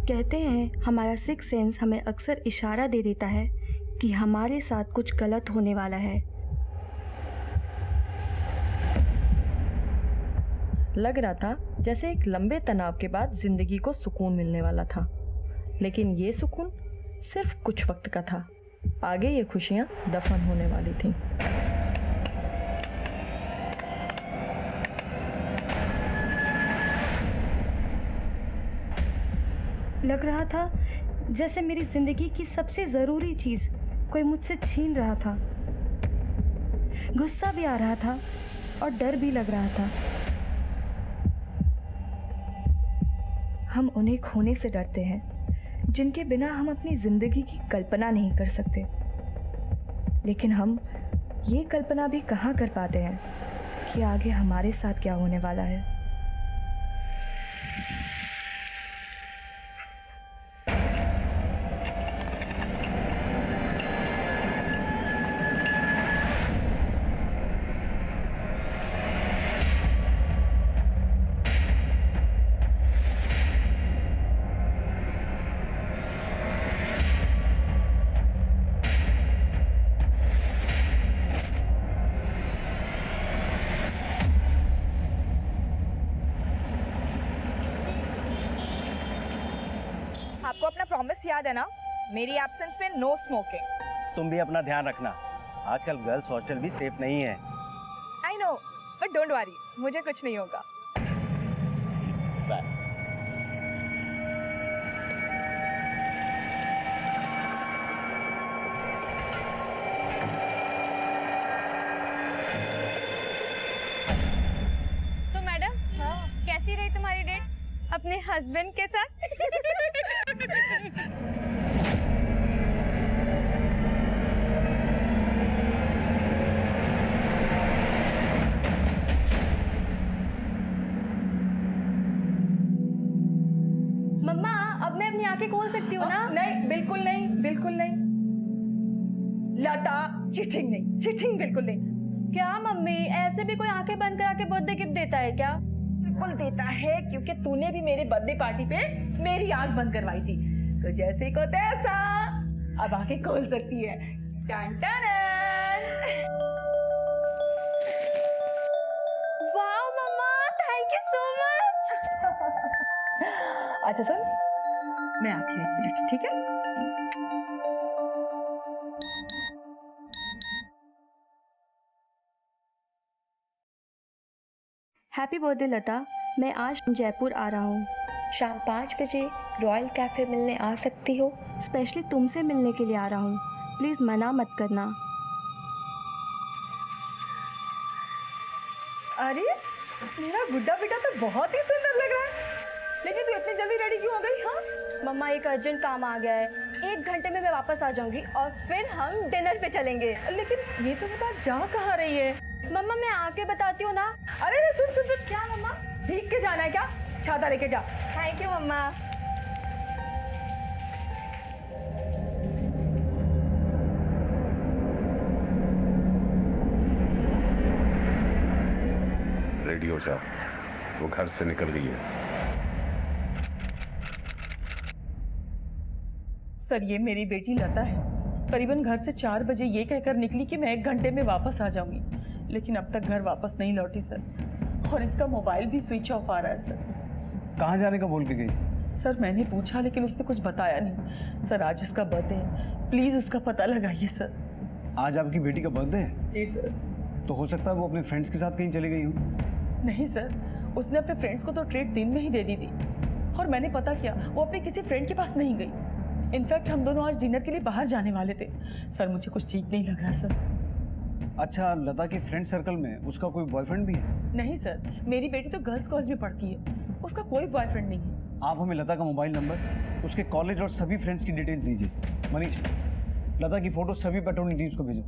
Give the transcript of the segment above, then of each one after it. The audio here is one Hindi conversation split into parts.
कहते हैं हमारा सिक्स सेंस हमें अक्सर इशारा दे देता है कि हमारे साथ कुछ गलत होने वाला है। लग रहा था जैसे एक लंबे तनाव के बाद जिंदगी को सुकून मिलने वाला था, लेकिन ये सुकून सिर्फ कुछ वक्त का था। आगे ये खुशियां दफन होने वाली थीं। लग रहा था जैसे मेरी जिंदगी की सबसे ज़रूरी चीज़ कोई मुझसे छीन रहा था। गुस्सा भी आ रहा था और डर भी लग रहा था। हम उन्हें खोने से डरते हैं जिनके बिना हम अपनी ज़िंदगी की कल्पना नहीं कर सकते, लेकिन हम ये कल्पना भी कहाँ कर पाते हैं कि आगे हमारे साथ क्या होने वाला है। आपको अपना प्रॉमिस याद है ना? मेरी एब्सेंस में नो स्मोकिंग। तुम भी अपना ध्यान रखना, आजकल गर्ल्स हॉस्टल भी सेफ नहीं है। I know, but don't worry, मुझे कुछ नहीं होगा। बाय। तो मैडम, कैसी रही तुम्हारी डेट अपने हस्बैंड के साथ? मम्मा, अब मैं अपनी आंखें खोल सकती हूँ ना? नहीं, बिल्कुल नहीं, बिल्कुल नहीं। लता, चीटिंग नहीं, चीटिंग बिल्कुल नहीं। क्या मम्मी, ऐसे भी कोई आंखें बंद करा के बर्थडे गिफ्ट देता है क्या? बिल्कुल देता है, क्योंकि तूने भी मेरे बर्थडे पार्टी पे मेरी आंख बंद करवाई थी, तो जैसे को तैसा अब आंखें खोल सकती है। टन टन। वाह mamma, thank you so much. अच्छा सुन, मैं आती हूँ 1 मिनट, ठीक है? हैप्पी बर्थडे लता, मैं आज जयपुर आ रहा हूँ। शाम 5 बजे रॉयल कैफ़े मिलने आ सकती हो? स्पेशली तुमसे मिलने के लिए आ रहा हूँ, प्लीज़ मना मत करना। अरे मेरा गुड्डा बेटा तो बहुत ही सुंदर लग रहा है, लेकिन तू इतनी जल्दी रेडी क्यों हो गई? हाँ मम्मा, एक अर्जेंट काम आ गया है, 1 घंटे में मैं वापस आ जाऊंगी और फिर हम डिनर पे चलेंगे। लेकिन ये तो बता, जा कहाँ रही है? मम्मा, मैं आके बताती हूँ ना। अरे सुन सुन सुन, क्या मम्मा? भीग के जाना है क्या? छाता लेके जा। Thank you mamma. रेडी हो जाओ, वो घर से निकल गई है। सर, ये मेरी बेटी लता है, करीबन घर से 4 बजे ये कहकर निकली कि मैं 1 घंटे में वापस आ जाऊंगी, लेकिन अब तक घर वापस नहीं लौटी सर, और इसका मोबाइल भी स्विच ऑफ आ रहा है सर। कहाँ जाने का बोल के गई थी? सर मैंने पूछा, लेकिन उसने कुछ बताया नहीं। सर आज उसका बर्थडे है, प्लीज उसका पता लगाइए सर। आज आपकी बेटी का बर्थडे है? जी सर। तो हो सकता है वो अपने फ्रेंड्स के साथ कहीं चली गई हो। नहीं सर, उसने अपने फ्रेंड्स को तो ट्रीट दिन में ही दे दी थी, और मैंने पता किया वो अपने किसी फ्रेंड के पास नहीं गई। इनफैक्ट हम दोनों आज डिनर के लिए बाहर जाने वाले थे। सर मुझे कुछ ठीक नहीं लग रहा सर। अच्छा, लता के फ्रेंड सर्कल में उसका कोई बॉयफ्रेंड भी है? नहीं सर, मेरी बेटी तो गर्ल्स कॉलेज में पढ़ती है, उसका कोई बॉयफ्रेंड नहीं है। आप हमें लता का मोबाइल नंबर, उसके कॉलेज और सभी फ्रेंड्स की डिटेल्स दीजिए। मनीष, लता की फोटो सभी पेट्रोलिंग टीम्स को भेजो।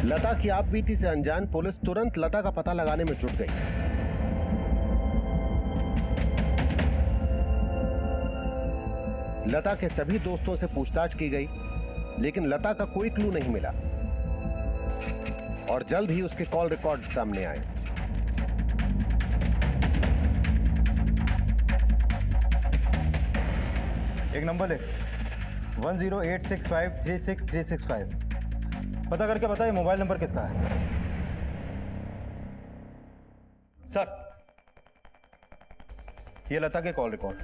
लता की आप बीती से अनजान पुलिस तुरंत लता का पता लगाने में जुट गई। लता के सभी दोस्तों से पूछताछ की गई, लेकिन लता का कोई क्लू नहीं मिला, और जल्द ही उसके कॉल रिकॉर्ड सामने आए। एक नंबर ले, 1086536365। पता करके बता ये मोबाइल नंबर किसका है। सर, ये लता के कॉल रिकॉर्ड।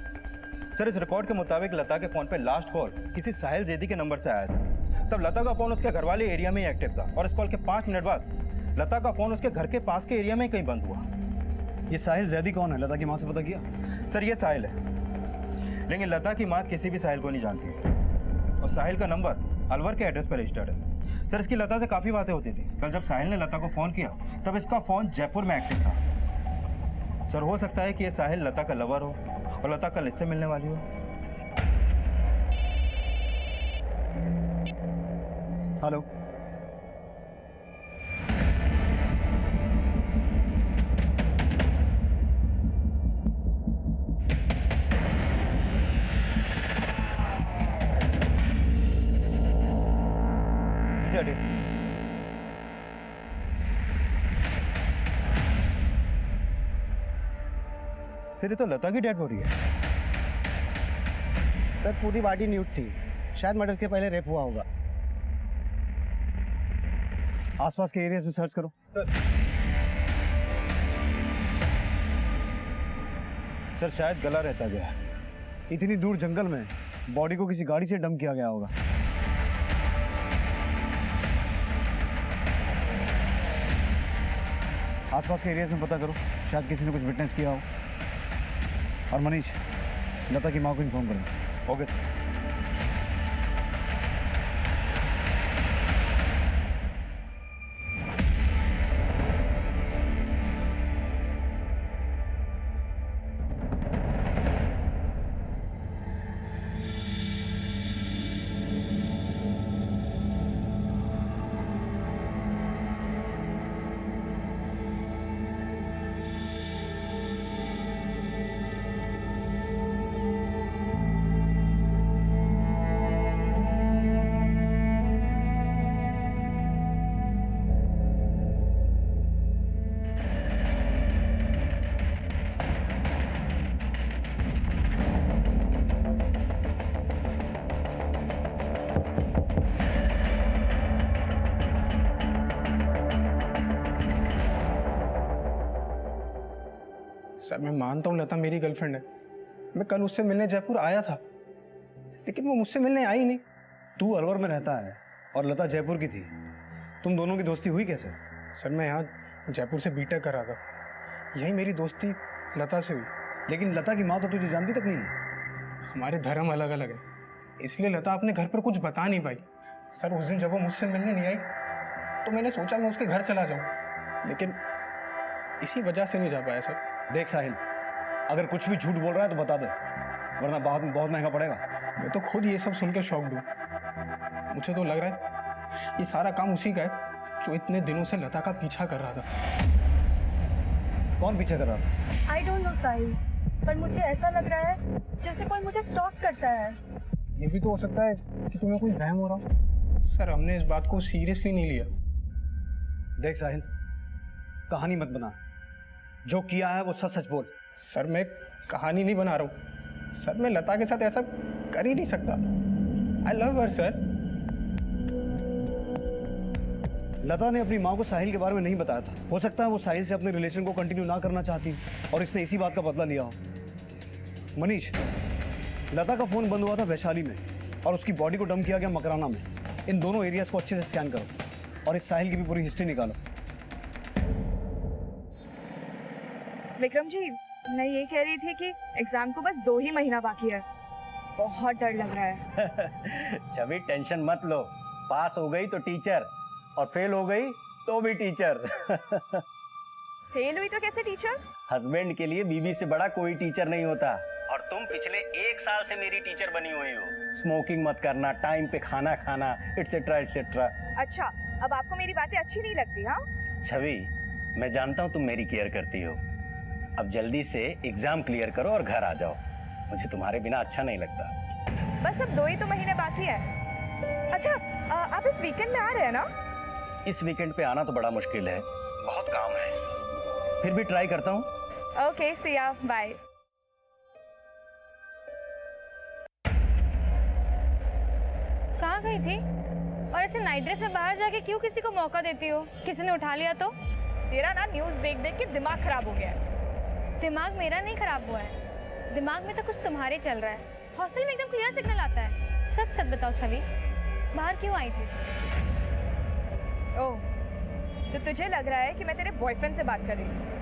सर, इस रिकॉर्ड के मुताबिक लता के फोन पे लास्ट कॉल किसी साहिल जैदी के नंबर से आया था। तब लता का फोन उसके घर वाले एरिया में ही एक्टिव था और इस कॉल के 5 मिनट बाद लता का फोन उसके घर के पास के एरिया में ही कहीं बंद हुआ। ये साहिल जैदी कौन है? लता की माँ से पता किया? सर, ये साहिल है, लेकिन लता की माँ किसी भी साहिल को नहीं जानती और साहिल का नंबर अलवर के एड्रेस पर रजिस्टर्ड है। सर, इसकी लता से काफ़ी बातें होती थी। कल जब साहिल ने लता को फ़ोन किया तब इसका फ़ोन जयपुर में एक्टिव था। सर, हो सकता है कि ये साहिल लता का लवर हो और लता कल इससे मिलने वाली हो। हेलो, नीचे हटिए। सर, ये तो लता की डेड बॉडी है। सर पूरी बॉडी न्यूड थी, शायद मर्डर के पहले रेप हुआ होगा। आसपास के एरियाज में सर्च करो। सर, शायद गला रहता गया। इतनी दूर जंगल में बॉडी को किसी गाड़ी से डंप किया गया होगा। आसपास के एरियाज में पता करो, शायद किसी ने कुछ विटनेस किया हो। और मनीष, लता की माँ को इन्फॉर्म करना। Okay sir. सर, मैं मानता हूँ लता मेरी गर्लफ्रेंड है। मैं कल उससे मिलने जयपुर आया था, लेकिन वो मुझसे मिलने आई नहीं। तू अलवर में रहता है और लता जयपुर की थी। तुम दोनों की दोस्ती हुई कैसे? सर, मैं यहाँ जयपुर से बीटेक कर रहा था, यही मेरी दोस्ती लता से हुई। लेकिन लता की माँ तो तुझे जानती तक नहीं है। हमारे धर्म अलग अलग है, इसलिए लता अपने घर पर कुछ बता नहीं पाई। सर, उस दिन जब वो मुझसे मिलने नहीं आई तो मैंने सोचा मैं उसके घर चला जाऊँ, लेकिन इसी वजह से नहीं जा पाया सर। देख साहिल, अगर कुछ भी झूठ बोल रहा है तो बता दे, वरना बाद में बहुत महंगा पड़ेगा। मैं तो खुद ये सब सुन के शॉक्ड हूँ। मुझे तो लग रहा है ये सारा काम उसी का है जो इतने दिनों से लता का पीछा कर रहा था। कौन पीछा कर रहा था? आई डोंट नो साहिल, पर मुझे ऐसा लग रहा है जैसे कोई मुझे स्टॉक करता है। ये भी तो हो सकता है कि तुम्हें कोई वहम हो रहा हो। सर, हमने इस बात को सीरियसली नहीं लिया। देख साहिल, कहानी मत बना, जो किया है वो सच सच बोल। सर, मैं कहानी नहीं बना रहा हूँ। सर, मैं लता के साथ ऐसा कर ही नहीं सकता। I love her sir. लता ने अपनी माँ को साहिल के बारे में नहीं बताया था। हो सकता है वो साहिल से अपने रिलेशन को कंटिन्यू ना करना चाहती और इसने इसी बात का बदला लिया हो। मनीष, लता का फोन बंद हुआ था वैशाली में और उसकी बॉडी को डंप किया गया मकराना में। इन दोनों एरियाज को अच्छे से स्कैन करो और इस साहिल की भी पूरी हिस्ट्री निकालो। विक्रम जी, मैं ये कह रही थी कि एग्जाम को बस 2 ही महीना बाकी है। बहुत डर लग रहा है। छवि, टेंशन मत लो। पास हो गई तो टीचर और फेल हो गई तो भी टीचर। फेल हुई तो कैसे टीचर? हस्बैंड के लिए बीवी से बड़ा कोई टीचर नहीं होता। और तुम पिछले 1 साल से मेरी टीचर बनी हुई हो। स्मोकिंग मत करना, टाइम पे खाना खाना, एटसेट्रा एटसेट्रा। अच्छा, अब आपको मेरी बातें अच्छी नहीं लगती? हाँ छवि, मैं जानता हूँ तुम मेरी केयर करती हो। अब जल्दी से एग्जाम क्लियर करो और घर आ जाओ। मुझे तुम्हारे बिना अच्छा नहीं लगता। बस अब 2 ही तो महीने बाकी है। अच्छा, आप इस वीकेंड में आ रहे हैं ना? इस वीकेंड पे आना तो बड़ा मुश्किल है, बहुत काम है। फिर भी ट्राई करता हूँ। ओके, सी या, बाय। कहाँ गई थी? और ऐसे नाइट ड्रेस में बाहर जाके क्यों किसी को मौका देती हो? किसी ने उठा लिया तो? तेरा ना न्यूज़ देख देख के दिमाग खराब हो गया है। दिमाग मेरा नहीं खराब हुआ है, दिमाग में तो कुछ तुम्हारे चल रहा है। हॉस्टल में एकदम क्लियर सिग्नल आता है। सच सच बताओ छवि, बाहर क्यों आई थी? ओह, तो तुझे लग रहा है कि मैं तेरे बॉयफ्रेंड से बात कर रही हूँ?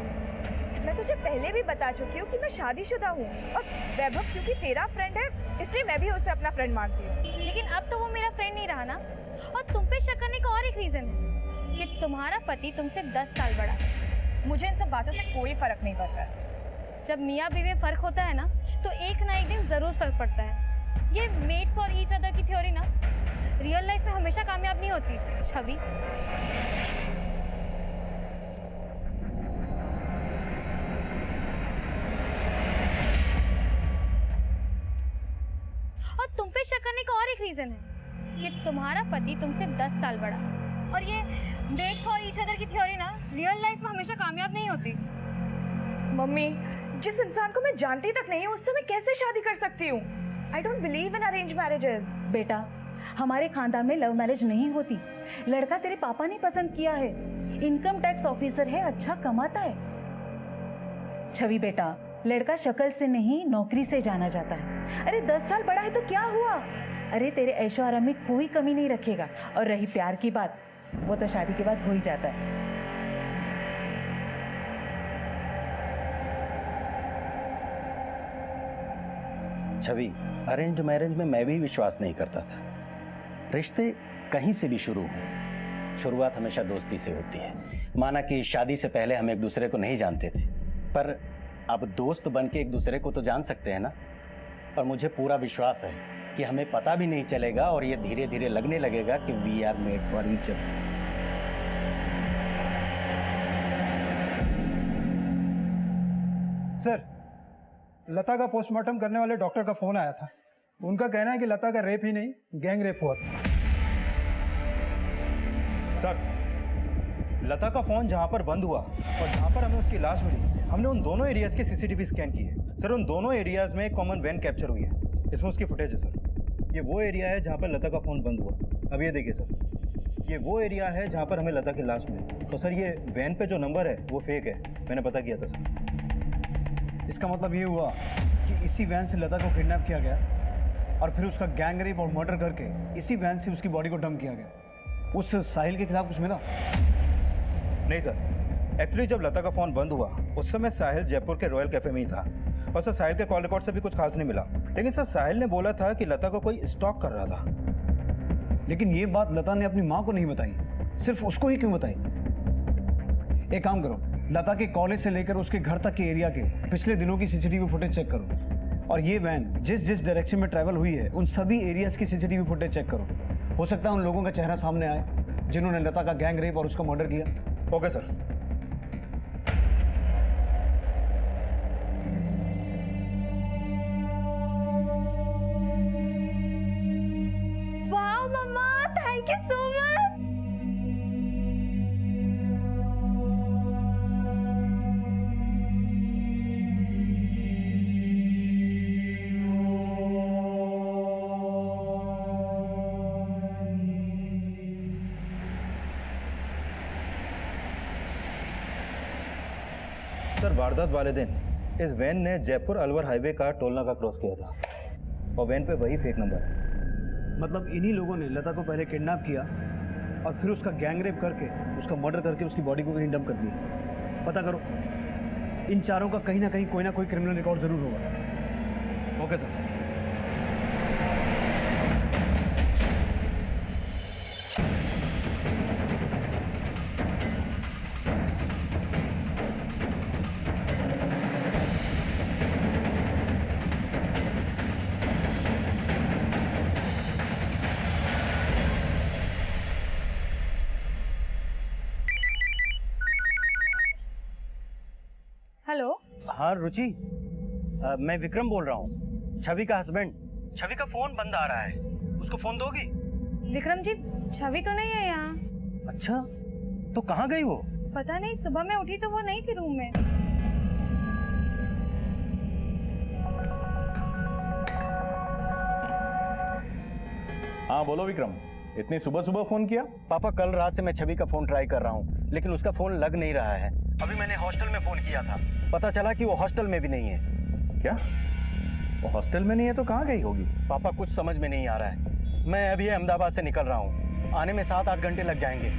मैं तुझे पहले भी बता चुकी हूँ कि मैं शादीशुदा हूँ, और वैभव क्योंकि तेरा फ्रेंड है इसलिए मैं भी उसे अपना फ्रेंड मानती हूँ। लेकिन अब तो वो मेरा फ्रेंड नहीं रहा ना। और तुम पे शक करने का और एक रीजन है कि तुम्हारा पति तुमसे 10 साल बड़ा है। मुझे इन सब बातों से कोई फर्क नहीं पड़ता है। जब मियाँ बीवी में फर्क होता है ना, तो एक ना एक दिन जरूर फर्क पड़ता है। ये मेड फॉर ईच अदर की थ्योरी ना रियल लाइफ में हमेशा कामयाब नहीं होती छवि। और तुम पे शक करने का और एक रीजन है कि तुम्हारा पति तुमसे 10 साल बड़ा। और ये मेड फॉर ईच अदर की थ्योरी ना रियल लाइफ में हमेशा कामयाब नहीं होती। मम्मी, जिस इंसान को मैं जानती तक नहीं हूँ उससे मैं कैसे शादी कर सकती हूँ? I don't believe in arrange marriages. बेटा, हमारे खानदान में लव मैरिज नहीं होती। लड़का तेरे पापा ने पसंद किया है, इनकम टैक्स ऑफिसर है, अच्छा कमाता है। छवि बेटा, लड़का शक्ल से नहीं नौकरी से जाना जाता है। अरे 10 साल बड़ा है तो क्या हुआ? अरे तेरे ऐशो आराम में कोई कमी नहीं रखेगा। और रही प्यार की बात, वो तो शादी के बाद हो ही जाता है। छवि, अरेंज मैरिज में मैं भी विश्वास नहीं करता था। रिश्ते कहीं से भी शुरू हों, शुरुआत हमेशा दोस्ती से होती है। माना कि शादी से पहले हम एक दूसरे को नहीं जानते थे, पर अब दोस्त बन के एक दूसरे को तो जान सकते हैं ना। और मुझे पूरा विश्वास है कि हमें पता भी नहीं चलेगा और ये धीरे धीरे लगने लगेगा कि we are made for each other. Sir, Lata का पोस्टमार्टम करने वाले डॉक्टर का फोन आया था। उनका कहना है कि लता का रेप ही नहीं, गैंग रेप हुआ था। सर, लता का फोन जहां पर बंद हुआ और जहां पर हमें उसकी लाश मिली, हमने उन दोनों एरियाज के सीसीटीवी स्कैन किए। सर, उन दोनों एरियाज में एक कॉमन वैन कैप्चर हुई है। इसमें उसकी फुटेज है सर। ये वो एरिया है जहां पर लता का फोन बंद हुआ। अब ये देखिए सर, ये वो एरिया है जहां पर हमें लता की लाश मिली। तो सर, ये वैन पे जो नंबर है वो फेक है, मैंने पता किया था सर। इसका मतलब ये हुआ कि इसी वैन से लता को किडनैप किया गया और फिर उसका गैंग रेप और मर्डर करके इसी वैन से उसकी बॉडी को डंप किया गया। उस साहिल के खिलाफ कुछ मिला? नहीं सर, एक्चुअली जब लता का फ़ोन बंद हुआ उस समय साहिल जयपुर के रॉयल कैफे में ही था और सर साहिल के कॉल रिकॉर्ड से भी कुछ खास नहीं मिला। लेकिन सर साहिल ने बोला था कि लता को कोई स्टॉक कर रहा था। लेकिन ये बात लता ने अपनी माँ को नहीं बताई, सिर्फ उसको ही क्यों बताई? एक काम करो, लता के कॉलेज से लेकर उसके घर तक के एरिया के पिछले दिनों की सीसीटीवी फुटेज चेक करो और ये वैन जिस जिस डायरेक्शन में ट्रैवल हुई है उन सभी एरियाज की सीसीटीवी फुटेज चेक करो। हो सकता है उन लोगों का चेहरा सामने आए जिन्होंने लता का गैंग रेप और उसका मर्डर किया। Okay sir. Wow mamma, thank you so much. Sir, वारदात वाले दिन इस वैन ने जयपुर अलवर हाईवे का टोल नाका क्रॉस किया था और वैन पे वही फेक नंबर है। मतलब इन्हीं लोगों ने लता को पहले किडनैप किया और फिर उसका गैंग रेप करके उसका मर्डर करके उसकी बॉडी को कहीं डंप कर दिया। पता करो, इन चारों का कहीं ना कोई क्रिमिनल रिकॉर्ड जरूर होगा। Okay sir. हेलो। हाँ रुचि, मैं विक्रम बोल रहा हूँ, छवि का हस्बैंड। छवि का फोन बंद आ रहा है, उसको फोन दोगी? विक्रम जी, छवि तो नहीं है यहाँ। अच्छा, तो कहाँ गई वो? पता नहीं, सुबह मैं उठी तो वो नहीं थी रूम में। हाँ बोलो विक्रम, इतनी सुबह सुबह फोन किया? पापा कल रात से मैं छवि का फोन ट्राई कर रहा हूँ, लेकिन उसका फोन लग नहीं रहा है। अभी मैंने हॉस्टल में फोन किया था, पता चला कि वो हॉस्टल में भी नहीं है। क्या वो हॉस्टल में नहीं है तो कहाँ गई होगी? पापा कुछ समझ में नहीं आ रहा है। मैं अभी अहमदाबाद से निकल रहा हूँ, आने में 7-8 घंटे लग जाएंगे।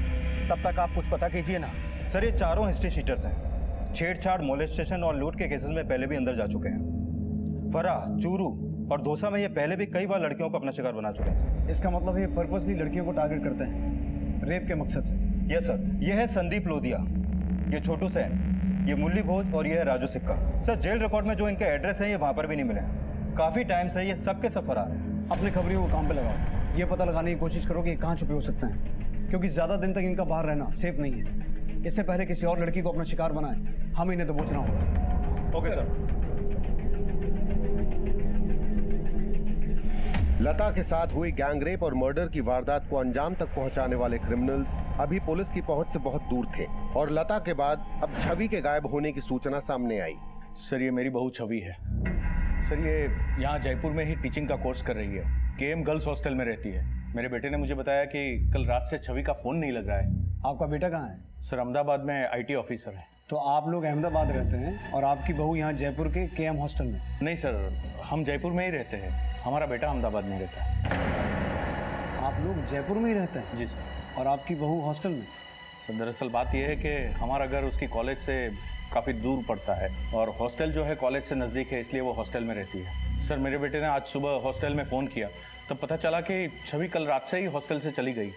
तब तक आप कुछ पता कीजिए ना। सर ये चारों हिस्ट्री शीटर्स हैं। छेड़छाड़, मोलेस्टेशन और लूट के केसेस में पहले भी अंदर जा चुके हैं। फरा, चूरू और धोसा में ये पहले भी कई बार लड़कियों को अपना शिकार बना चुके हैं सर। इसका मतलब ये पर्पसली लड़कियों को टारगेट करते हैं रेप के मकसद से। यस सर, ये है संदीप लोधिया, ये छोटू सेन, ये मुरली भोज और ये है राजू सिक्का। सर जेल रिकॉर्ड में जो इनके एड्रेस हैं ये वहाँ पर भी नहीं मिले हैं। काफ़ी टाइम से ये सबके सब फरार हैं। अपने खबरियों को काम पे लगाओ, ये पता लगाने की कोशिश करो कि ये कहाँ छुपे हो सकते हैं, क्योंकि ज़्यादा दिन तक इनका बाहर रहना सेफ नहीं है। इससे पहले किसी और लड़की को अपना शिकार बनाए, हमें इन्हें दबोचना होगा। Okay sir. लता के साथ हुई गैंगरेप और मर्डर की वारदात को अंजाम तक पहुंचाने वाले क्रिमिनल्स अभी पुलिस की पहुंच से बहुत दूर थे और लता के बाद अब छवि के गायब होने की सूचना सामने आई। सर ये मेरी बहू छवि है। सर ये यहाँ जयपुर में ही टीचिंग का कोर्स कर रही है, केएम गर्ल्स हॉस्टल में रहती है। मेरे बेटे ने मुझे बताया कि कल रात से छवि का फोन नहीं लग रहा है। आपका बेटा कहाँ है? सर अहमदाबाद में आईटी ऑफिसर है। तो आप लोग अहमदाबाद रहते हैं और आपकी बहू यहाँ जयपुर के केएम हॉस्टल में? नहीं सर, हम जयपुर में ही रहते हैं, हमारा बेटा अहमदाबाद में रहता है। आप लोग जयपुर में ही रहते हैं? जी सर। और आपकी बहू हॉस्टल में? सर दरअसल बात यह है कि हमारा घर उसकी कॉलेज से काफ़ी दूर पड़ता है और हॉस्टल जो है कॉलेज से नज़दीक है, इसलिए वो हॉस्टल में रहती है। सर मेरे बेटे ने आज सुबह हॉस्टल में फ़ोन किया, तब पता चला कि छवि कल रात से ही हॉस्टल से चली गई।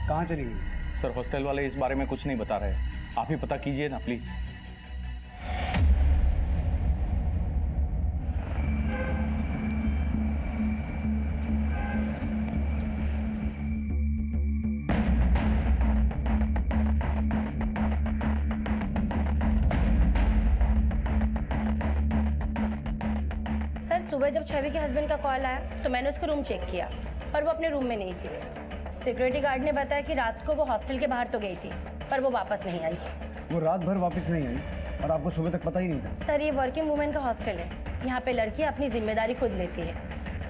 कहाँ चली गई? सर हॉस्टल वाले इस बारे में कुछ नहीं बता रहे, आप ही पता कीजिए ना प्लीज़। सुबह जब छवि के हस्बैंड का कॉल आया तो मैंने उसका रूम चेक किया, पर वो अपने रूम में नहीं थी। सिक्योरिटी गार्ड ने बताया कि रात को वो हॉस्टल के बाहर तो गई थी, पर वो वापस नहीं आई। वो रात भर वापस नहीं आई और आपको सुबह तक पता ही नहीं था? सर ये वर्किंग वूमेन का हॉस्टल है, यहाँ पे लड़कियाँ अपनी जिम्मेदारी खुद लेती है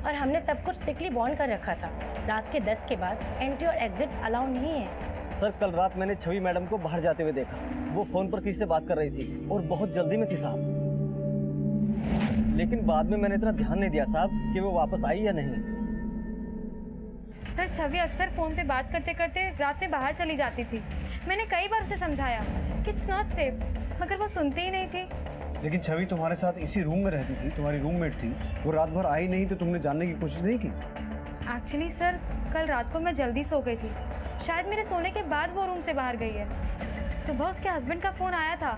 और हमने सब कुछ स्ट्रिक्टली बॉन्ड कर रखा था। रात के 10 के बाद एंट्री और एग्जिट अलाउ नहीं है। सर कल रात मैंने छवि मैडम को बाहर जाते हुए देखा, वो फोन पर किसी से बात कर रही थी और बहुत जल्दी में थी साहब। लेकिन बाद में मैंने इतना ध्यान नहीं दिया साहब कि वो वापस आई या नहीं। सर छवि अक्सर फ़ोन पे बात करते करते रात में बाहर चली जाती थी। मैंने कई बार उसे समझाया कि इट्स नॉट सेफ, मगर वो सुनती ही नहीं थी। लेकिन छवि तुम्हारे साथ इसी रूम में रहती थी, तुम्हारी रूममेट थी, वो रात भर आई नहीं तो तुमने जानने की कोशिश नहीं की? एक्चुअली सर कल रात को मैं जल्दी सो गई थी, शायद मेरे सोने के बाद वो रूम से बाहर गई है। सुबह उसके हस्बैंड का फ़ोन आया था,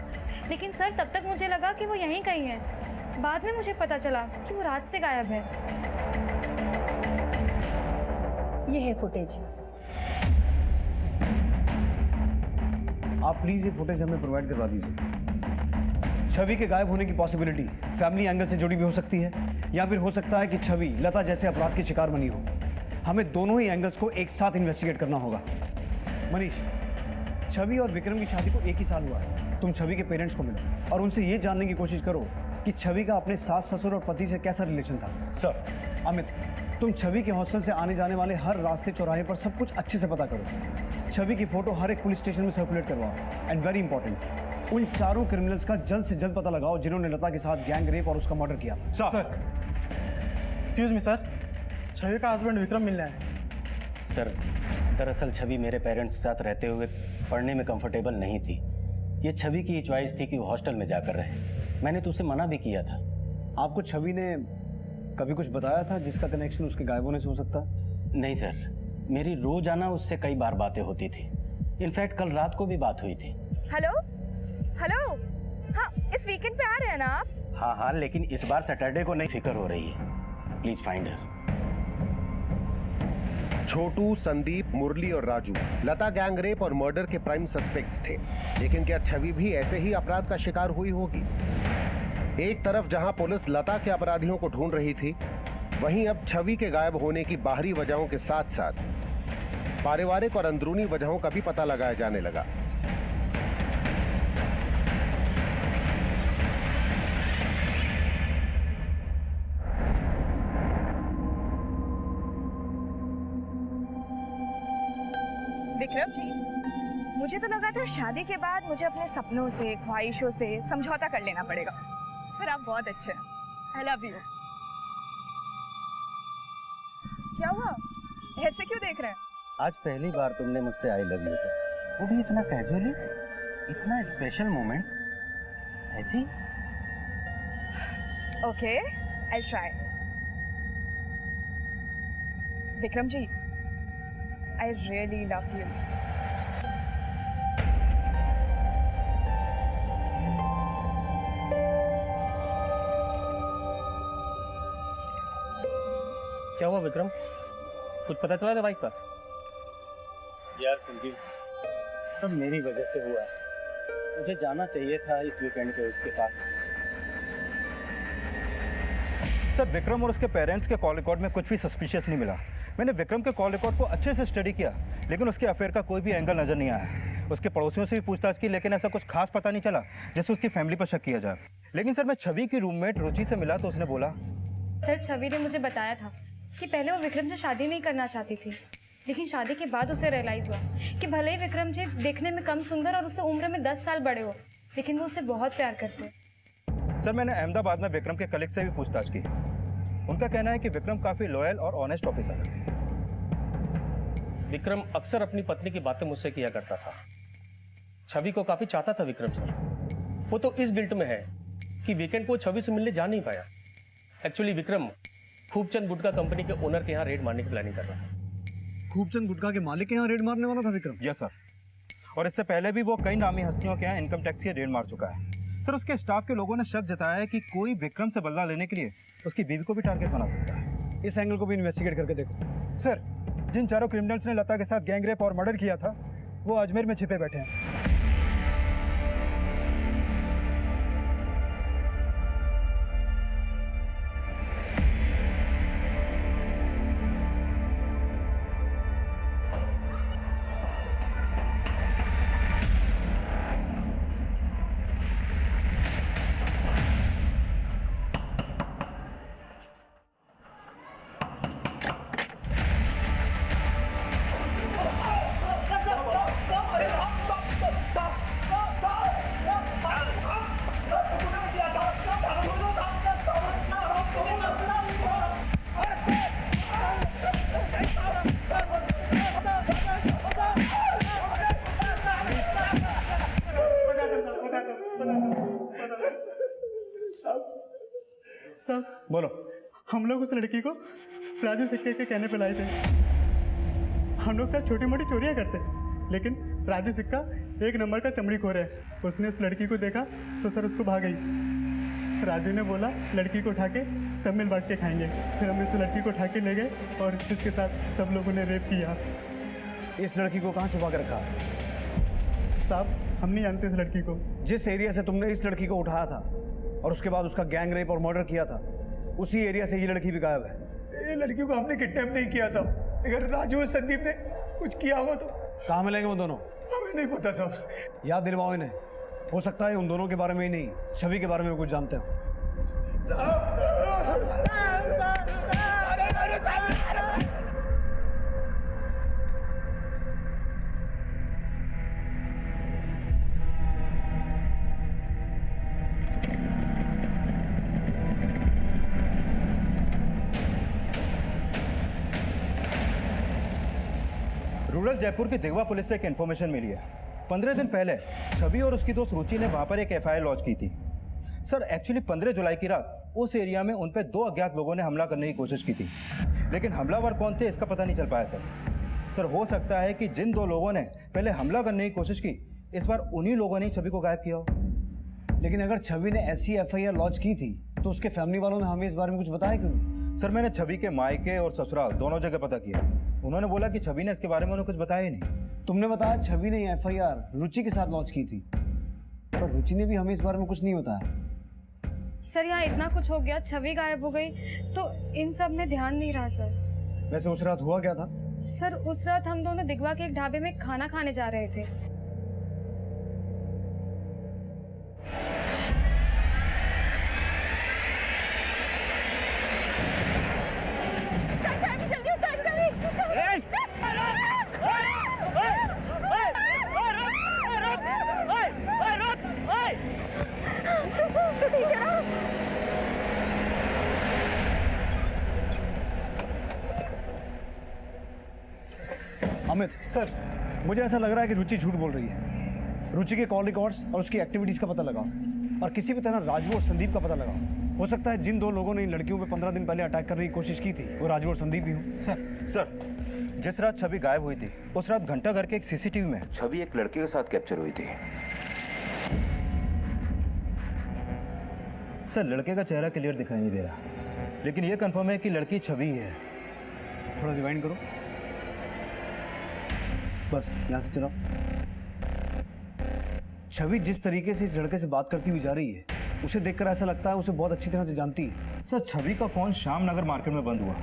लेकिन सर तब तक मुझे लगा कि वो यहीं कहीं है। बाद में मुझे पता चला कि वो रात से गायब है। ये है फुटेज। आप प्लीज ये फुटेज हमें प्रोवाइड करवा दीजिए। छवि के गायब होने की पॉसिबिलिटी फैमिली एंगल से जुड़ी भी हो सकती है या फिर हो सकता है कि छवि लता जैसे अपराध की शिकार बनी हो। हमें दोनों ही एंगल्स को एक साथ इन्वेस्टिगेट करना होगा। मनीष, छवि और विक्रम की शादी को 1 ही साल हुआ है। तुम छवि के पेरेंट्स को मिलो और उनसे ये जानने की कोशिश करो कि छवि का अपने सास ससुर और पति से कैसा रिलेशन था। सर अमित, तुम छवि के हॉस्टल से आने जाने वाले हर रास्ते चौराहे पर सब कुछ अच्छे से पता करो। छवि की फोटो हर एक पुलिस स्टेशन में सर्कुलेट करवाओ एंड वेरी इंपॉर्टेंट, उन चारों क्रिमिनल्स का जल्द से जल्द पता लगाओ जिन्होंने लता के साथ गैंग रेप और उसका मर्डर किया था। सर एक्सक्यूज मी सर, छवि का हस्बैंड विक्रम मिलना है। सर दरअसल छवि मेरे पेरेंट्स के साथ रहते हुए पढ़ने में कंफर्टेबल नहीं थी। ये छवि की चॉइस थी कि वो हॉस्टल में जाकर रहे। मैंने तो उसे मना भी किया था। आपको छवि ने कभी कुछ बताया था जिसका कनेक्शन उसके गायब होने से हो सकता? नहीं सर, मेरी रोजाना उससे कई बार बातें होती थी। इनफैक्ट कल रात को भी बात हुई थी। हेलो हेलो, हाँ इस वीकेंड पे आ रहे हैं ना आप? हाँ हाँ, लेकिन इस बार सैटरडे को नहीं फिक्र हो रही है। Please find her. Chhotu, Sandeep, Murli और राजू लता गैंगरेप और मर्डर के प्राइम सस्पेक्ट्स थे, लेकिन क्या छवि भी ऐसे ही अपराध का शिकार हुई होगी? एक तरफ जहां पुलिस लता के अपराधियों को ढूंढ रही थी, वहीं अब छवि के गायब होने की बाहरी वजहों के साथ साथ पारिवारिक और अंदरूनी वजहों का भी पता लगाया जाने लगा। विक्रम जी, मुझे तो लगा था शादी के बाद मुझे अपने सपनों से, ख्वाहिशों से समझौता कर लेना पड़ेगा, पर आप बहुत अच्छे हैं। I love you. क्या हुआ, ऐसे क्यों देख रहे हैं? आज पहली बार तुमने मुझसे आई लव यू कहा, वो भी इतना कैजुअली, इतना स्पेशल मोमेंट। ऐसी? Okay, I try. Vikram ji, I really love you. क्या हुआ विक्रम, कुछ पता चला था बाइक पर? यार संजीव, सब मेरी वजह से हुआ है। मुझे जाना चाहिए था इस वीकेंड पे उसके पास। सर विक्रम और उसके पेरेंट्स के कॉल रिकॉर्ड में कुछ भी सस्पिशियस नहीं मिला। मैंने विक्रम के कॉल रिकॉर्ड को अच्छे से स्टडी किया, लेकिन उसके अफेयर का कोई भी एंगल नजर नहीं आया। उसके पड़ोसियों से भी पूछताछ की, लेकिन ऐसा कुछ खास पता नहीं चला जैसे उसकी फैमिली पर शक किया जाए। लेकिन सर मैं छवि की रूममेट रुचि से मिला तो उसने बोला, सर छवि ने मुझे बताया था कि पहले वो विक्रम से शादी नहीं करना चाहती थी, लेकिन शादी के बाद उसे रियलाइज़ हुआ कि भले ही विक्रम जी देखने में कम सुंदर और उससे उम्र में 10 साल बड़े हो, लेकिन वो उसे बहुत प्यार करते हैं। सर मैंने अहमदाबाद में विक्रम के कलीग से भी पूछताछ की। उनका कहना है कि विक्रम काफ़ी लॉयल और ऑनेस्ट ऑफिसर है। विक्रम अक्सर अपनी पत्नी की बातें मुझसे किया करता था। छवि को काफी चाहता था विक्रम सर। वो तो इस गिल्ट में है कि वीकेंड को छवि से मिलने जा नहीं पाया। एक्चुअली विक्रम खूबचंद गुटखा कंपनी के ओनर के यहाँ रेड मारने की प्लानिंग कर रहा था। खूबचंद गुटखा के मालिक के यहाँ रेड मारने वाला था विक्रम? यस सर, और इससे पहले भी वो कई नामी हस्तियों के यहाँ इनकम टैक्स की रेड मार चुका है। सर उसके स्टाफ के लोगों ने शक जताया है कि कोई विक्रम से बदला लेने के लिए उसकी बीवी को भी टारगेट बना सकता है। इस एंगल को भी इन्वेस्टिगेट करके देखो। सर जिन चारों क्रिमिनल्स ने लता के साथ गैंग रेप और मर्डर किया था वो अजमेर में छिपे बैठे हैं। साहब बोलो। हम लोग उस लड़की को राजू सिक्के के कहने पे लाए थे। हम लोग सब छोटी मोटी चोरियां करते, लेकिन राजू सिक्का एक नंबर का चमड़ीखोर है। उसने उस लड़की को देखा तो सर उसको भाग गई। राजू ने बोला लड़की को उठा के सब मिल बांट के खाएंगे। फिर हम इस लड़की को उठा के ले गए और इसके साथ सब लोगों ने रेप किया। इस लड़की को कहाँ छुपा के रखा? साहब हम नहीं जानते इस लड़की को। जिस एरिया से तुमने इस लड़की को उठाया था और उसके बाद उसका गैंग रेप और मर्डर किया था, उसी एरिया से ये लड़की भी गायब है। ये लड़की को हमने किडनैप नहीं किया साहब। अगर राजू और संदीप ने कुछ किया होगा तो कहाँ मिलेंगे वो दोनों? हमें नहीं पता साहब। याद दिलवाओ इन्हें। हो सकता है उन दोनों के बारे में ही नहीं, छवि के बारे में कुछ जानते हो। रूरल जयपुर की दिगवा पुलिस से एक इन्फॉर्मेशन मिली है। 15 दिन पहले छवि और उसकी दोस्त रुचि ने वहां पर एक एफआईआर लॉन्च की थी। सर एक्चुअली 15 जुलाई की रात उस एरिया में उन पे 2 अज्ञात लोगों ने हमला करने की कोशिश की थी, लेकिन हमलावर कौन थे इसका पता नहीं चल पाया। सर हो सकता है कि जिन 2 लोगों ने पहले हमला करने की कोशिश की, इस बार उन्हीं लोगों ने छवि को गायब किया हो। लेकिन अगर छवि ने ऐसी एफआईआर लॉन्च की थी तो उसके फैमिली वालों ने हमें इस बारे में कुछ बताया क्यों नहीं? सर मैंने छवि के मायके और ससुराल दोनों जगह पता किया। उन्होंने बोला कि छवि ने इसके बारे में उन्हें कुछ बताया ही नहीं। तुमने बताया छवि ने एफआईआर रुचि के साथ लॉन्च की थी, पर रुचि ने भी हमें इस बारे में कुछ नहीं बताया। सर यहाँ इतना कुछ हो गया, छवि गायब हो गई तो इन सब में ध्यान नहीं रहा सर। वैसे उस रात हुआ क्या था? सर उस रात हम दोनों दिगवा के एक ढाबे में खाना खाने जा रहे थे। अमित सर, मुझे ऐसा लग रहा है कि रुचि झूठ बोल रही है। रुचि के कॉल रिकॉर्ड्स और उसकी एक्टिविटीज का पता लगाओ और किसी भी तरह राजू और संदीप का पता लगाओ। हो सकता है जिन दो लोगों ने इन लड़कियों पे 15 दिन पहले अटैक करने की कोशिश की थी वो राजू और संदीप ही हो। सर, जिस रात छवि गायब हुई थी उस रात घंटा घर के एक सीसीटीवी में छवि एक लड़के के साथ कैप्चर हुई थी। सर, लड़के का चेहरा क्लियर दिखाई नहीं दे रहा, लेकिन ये कंफर्म है कि लड़की छवि ही है। थोड़ा रिवाइंड करो, बस यहाँ से चलाओ। छवि जिस तरीके से इस लड़के से बात करती हुई जा रही है उसे देखकर ऐसा लगता है उसे बहुत अच्छी तरह से जानती है। सर, छवि का फोन श्याम नगर मार्केट में बंद हुआ।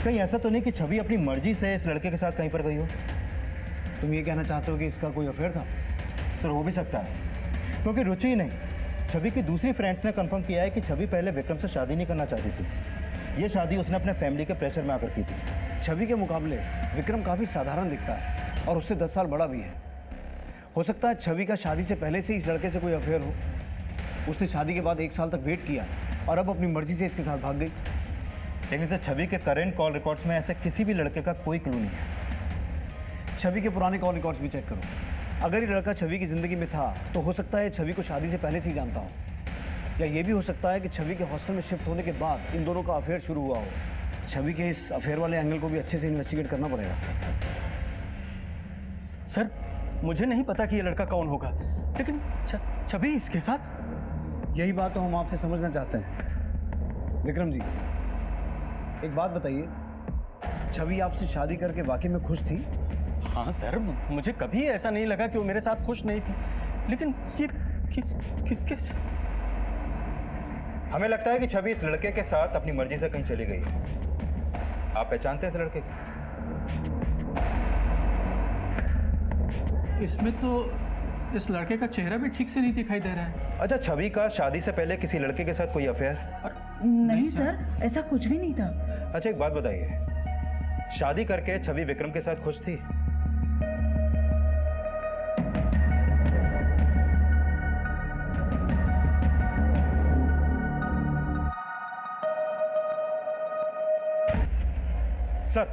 कहीं ऐसा तो नहीं कि छवि अपनी मर्जी से इस लड़के के साथ कहीं पर गई हो? तुम ये कहना चाहते हो कि इसका कोई अफेयर था? सर, हो भी सकता है, क्योंकि रुचि ही नहीं, छवि की दूसरी फ्रेंड्स ने कंफर्म किया है कि छवि पहले विक्रम से शादी नहीं करना चाहती थी। ये शादी उसने अपने फैमिली के प्रेशर में आकर की थी। छवि के मुकाबले विक्रम काफ़ी साधारण दिखता है और उससे 10 साल बड़ा भी है। हो सकता है छवि का शादी से पहले से इस लड़के से कोई अफेयर हो। उसने शादी के बाद 1 साल तक वेट किया और अब अपनी मर्जी से इसके साथ भाग गई। लेकिन सर, छवि के करेंट कॉल रिकॉर्ड्स में ऐसे किसी भी लड़के का कोई क्लू नहीं है। छवि के पुराने कॉल रिकॉर्ड्स भी चेक करो। अगर ये लड़का छवि की ज़िंदगी में था तो हो सकता है छवि को शादी से पहले से ही जानता हो, या ये भी हो सकता है कि छवि के हॉस्टल में शिफ्ट होने के बाद इन दोनों का अफेयर शुरू हुआ हो। छवि के इस अफेयर वाले एंगल को भी अच्छे से इन्वेस्टिगेट करना पड़ेगा। सर, मुझे नहीं पता कि ये लड़का कौन होगा, लेकिन छवि इसके साथ। यही बात तो हम आपसे समझना चाहते हैं। विक्रम जी, एक बात बताइए, छवि आपसे शादी करके वाकई में खुश थी? हाँ सर, मुझे कभी ऐसा नहीं लगा कि वो मेरे साथ खुश नहीं थी, लेकिन ये किसके हमें लगता है कि छवि इस लड़के के साथ अपनी मर्जी से कहीं चली गई है। आप पहचानते हैं इस लड़के को? इसमें तो इस लड़के का चेहरा भी ठीक से नहीं दिखाई दे रहा है। अच्छा, छवि का शादी से पहले किसी लड़के के साथ कोई अफेयर? नहीं सर, ऐसा कुछ भी नहीं था। अच्छा, एक बात बताइए, शादी करके छवि विक्रम के साथ खुश थी? सर,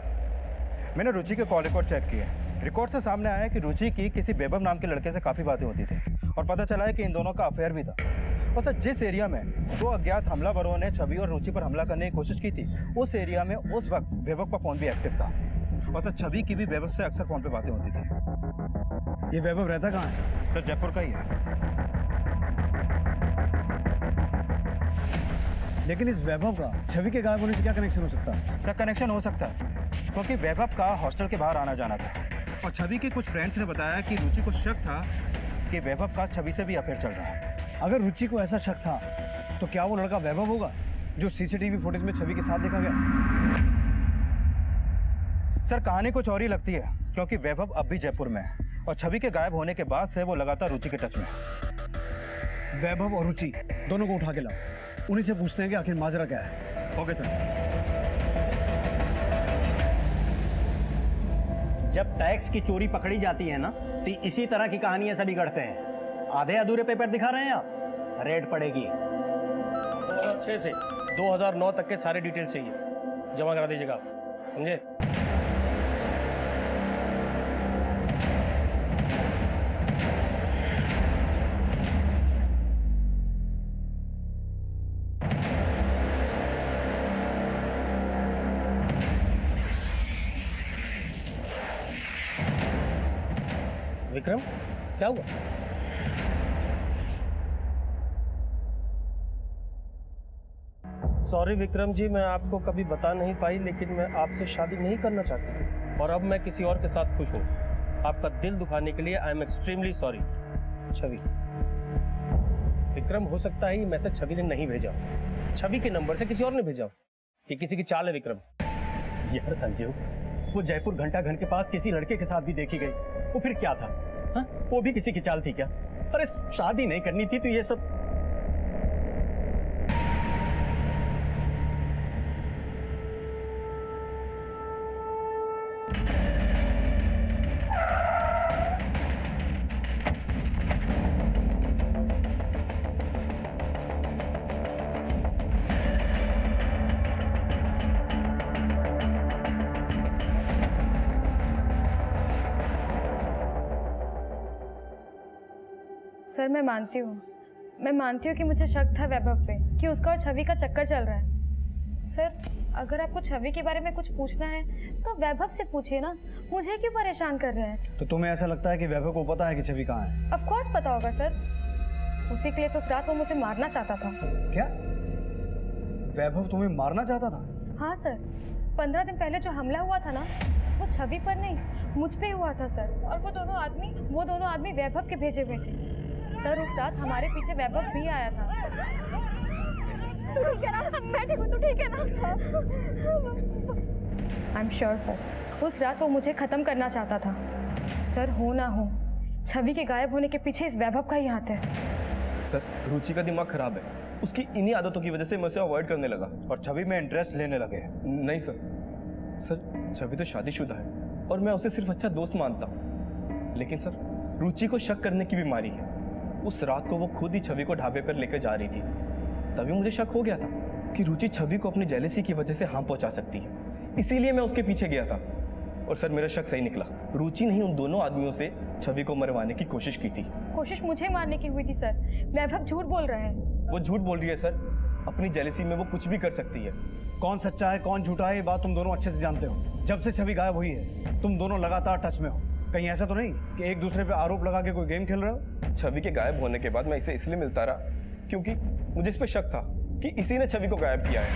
मैंने रुचि के कॉल रिकॉर्ड चेक किए। रिकॉर्ड से सामने आया है कि रुचि की किसी वैभव नाम के लड़के से काफ़ी बातें होती थी और पता चला है कि इन दोनों का अफेयर भी था। और सर, जिस एरिया में 2 अज्ञात हमलावरों ने छवि और रुचि पर हमला करने की कोशिश की थी, उस एरिया में उस वक्त वैभव का फ़ोन भी एक्टिव था। और सर, छवि की भी वैभव से अक्सर फ़ोन पे बातें होती थी। ये वैभव रहता कहाँ है? सर, जयपुर का ही है। लेकिन इस वैभव का छवि के गायब होने से क्या कनेक्शन हो सकता है? सर, कनेक्शन हो सकता है क्योंकि वैभव का हॉस्टल के बाहर आना जाना था और छवि के कुछ फ्रेंड्स ने बताया कि रुचि को शक था कि वैभव का छवि से भी अफेयर चल रहा है। अगर रुचि को ऐसा शक था तो क्या वो लड़का वैभव होगा जो सीसीटीवी फुटेज में छवि के साथ देखा गया? सर, कहानी कुछ और ही लगती है क्योंकि वैभव अब भी जयपुर में है और छवि के गायब होने के बाद से वो लगातार रुचि के टच में है। वैभव और रुचि दोनों को उठा के लाओ, उन्हीं से पूछते हैं कि आखिर माजरा क्या है। Okay sir. जब टैक्स की चोरी पकड़ी जाती है ना तो इसी तरह की कहानियां सभी गढ़ते हैं। आधे अधूरे पेपर दिखा रहे हैं आप, रेड पड़ेगी। 2006 से 2009 तक के सारे डिटेल्स चाहिए, जमा करा दीजिएगा आप, समझे? विक्रम, क्या हुआ? सॉरी विक्रम जी, मैं आपको कभी बता नहीं पाई, लेकिन मैं आपसे शादी नहीं करना चाहती थी और अब मैं किसी और के साथ खुश हूँ। आपका दिल दुखाने के लिए आई एम एक्सट्रीमली सॉरी। छवि, विक्रम, हो सकता है ये मैसेज छवि ने नहीं भेजा, छवि के नंबर से किसी और ने भेजा। ये किसी की चाल है विक्रम। यार संजीव, वो जयपुर घंटा घर के पास किसी लड़के के साथ भी देखी गई, वो फिर क्या था? हाँ, वो भी किसी की चाल थी क्या? अरे शादी नहीं करनी थी तो ये सब। सर मैं मानती हूँ कि मुझे शक था वैभव पे कि उसका और छवि का चक्कर चल रहा है। सर अगर आपको छवि के बारे में कुछ पूछना है तो वैभव से पूछिए ना, मुझे क्यों परेशान कर रहे हैं? तो तुम्हें ऐसा लगता है कि वैभव को पता है कि छवि कहाँ है? ऑफ कोर्स पता होगा सर, उसी के लिए तो उस रात वो मुझे मारना चाहता था। क्या वैभव तुम्हें मारना चाहता था? हाँ सर, 15 दिन पहले जो हमला हुआ था ना, वो छवि पर नहीं मुझ पे हुआ था सर। और वो दोनों आदमी वैभव के भेजे हुए थे सर। उस रात हमारे पीछे वैभव भी आया था। आई एम श्योर सर, उस रात वो मुझे खत्म करना चाहता था सर। हो ना हो, छवि के गायब होने के पीछे इस वैभव का ही हाथ है। सर रुचि का दिमाग खराब है, उसकी इन्हीं आदतों की वजह से मैं उसे अवॉइड करने लगा। और छवि में इंटरेस्ट लेने लगे? नहीं सर छवि तो शादीशुदा है और मैं उसे सिर्फ अच्छा दोस्त मानता हूँ। लेकिन सर रुचि को शक करने की बीमारी है। उस रात को वो खुद ही छवि को ढाबे पर लेकर जा रही थी, तभी मुझे शक हो गया था कि रुचि छवि को अपनी जेलसी की वजह से हार्म पहुंचा सकती है। इसीलिए मैं उसके पीछे गया था। और सर मेरा शक सही निकला, रुचि नहीं उन दोनों आदमियों से छवि को मरवाने की कोशिश की थी। कोशिश मुझे मारने की हुई थी सर। वैभव झूठ बोल रहा है। वो झूठ बोल रही है सर, अपनी जेलसी में वो कुछ भी कर सकती है। कौन सच्चा है कौन झूठा है ये बात तुम दोनों अच्छे से जानते हो। जब से छवि गायब हुई है तुम दोनों लगातार टच में हो। कहीं ऐसा तो नहीं कि एक दूसरे पे आरोप लगा के कोई गेम खेल रहे हो? छवि के गायब होने के बाद मैं इसे इसलिए मिलता रहा क्योंकि मुझे इस पर शक था कि इसी ने छवि को गायब किया है।